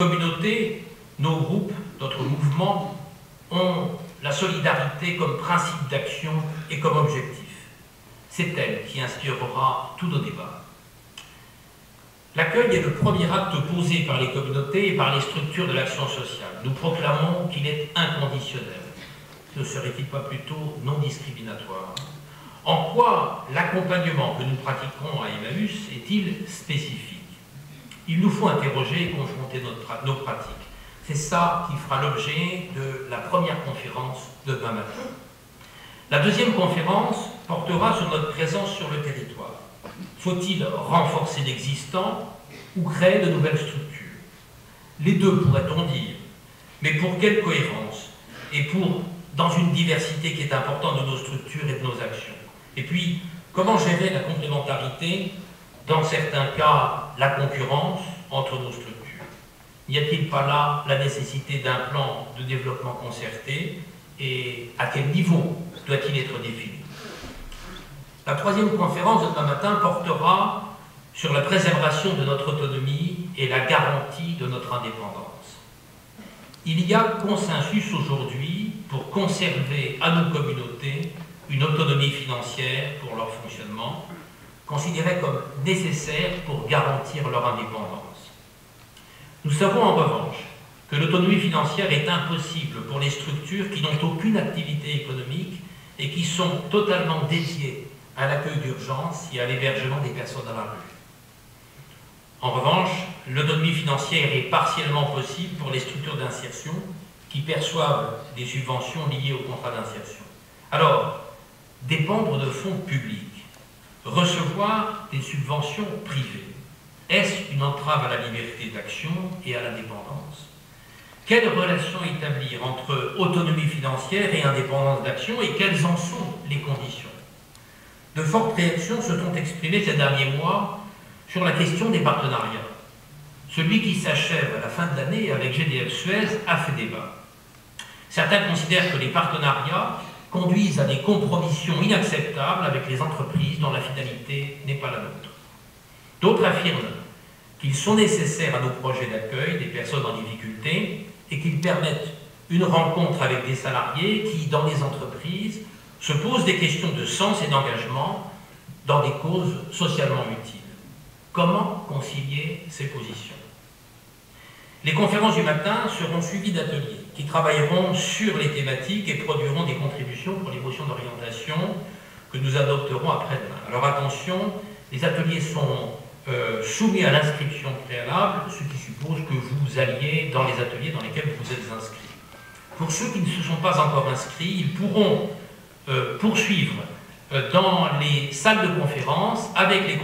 communauté, nos groupes, notre mouvement ont la solidarité comme principe d'action et comme objectif. C'est elle qui inspirera tous nos débats. L'accueil est le premier acte posé par les communautés et par les structures de l'action sociale. Nous proclamons qu'il est inconditionnel. Ne serait-il pas plutôt non discriminatoire? En quoi l'accompagnement que nous pratiquons à Emmaüs est-il spécifique? Il nous faut interroger et confronter nos pratiques. C'est ça qui fera l'objet de la première conférence de demain matin. La deuxième conférence portera sur notre présence sur le territoire. Faut-il renforcer l'existant ou créer de nouvelles structures? Les deux, pourrait-on dire, mais pour quelle cohérence et dans une diversité qui est importante de nos structures et de nos actions? Et puis, comment gérer la complémentarité, dans certains cas, la concurrence entre nos structures? N'y a-t-il pas là la nécessité d'un plan de développement concerté et à quel niveau doit-il être défini? La troisième conférence de demain matin portera sur la préservation de notre autonomie et la garantie de notre indépendance. Il y a consensus aujourd'hui pour conserver à nos communautés une autonomie financière pour leur fonctionnement, considérée comme nécessaire pour garantir leur indépendance. Nous savons en revanche que l'autonomie financière est impossible pour les structures qui n'ont aucune activité économique et qui sont totalement dédiées à l'accueil d'urgence et à l'hébergement des personnes à la rue. En revanche, l'autonomie financière est partiellement possible pour les structures d'insertion qui perçoivent des subventions liées au contrat d'insertion. Alors, dépendre de fonds publics, recevoir des subventions privées, est-ce une entrave à la liberté d'action et à l'indépendance? Quelle relation établir entre autonomie financière et indépendance d'action et quelles en sont les conditions? De fortes réactions se sont exprimées ces derniers mois sur la question des partenariats. Celui qui s'achève à la fin de l'année avec GDF Suez a fait débat. Certains considèrent que les partenariats conduisent à des compromissions inacceptables avec les entreprises dont la finalité n'est pas la nôtre. D'autres affirment qu'ils sont nécessaires à nos projets d'accueil des personnes en difficulté et qu'ils permettent une rencontre avec des salariés qui, dans les entreprises, se posent des questions de sens et d'engagement dans des causes socialement utiles. Comment concilier ces positions? Les conférences du matin seront suivies d'ateliers qui travailleront sur les thématiques et produiront des contributions pour les motions d'orientation que nous adopterons après-demain. Alors attention, les ateliers sont soumis à l'inscription préalable, ce qui suppose que vous alliez dans les ateliers dans lesquels vous êtes inscrits. Pour ceux qui ne se sont pas encore inscrits, ils pourront poursuivre dans les salles de conférence avec les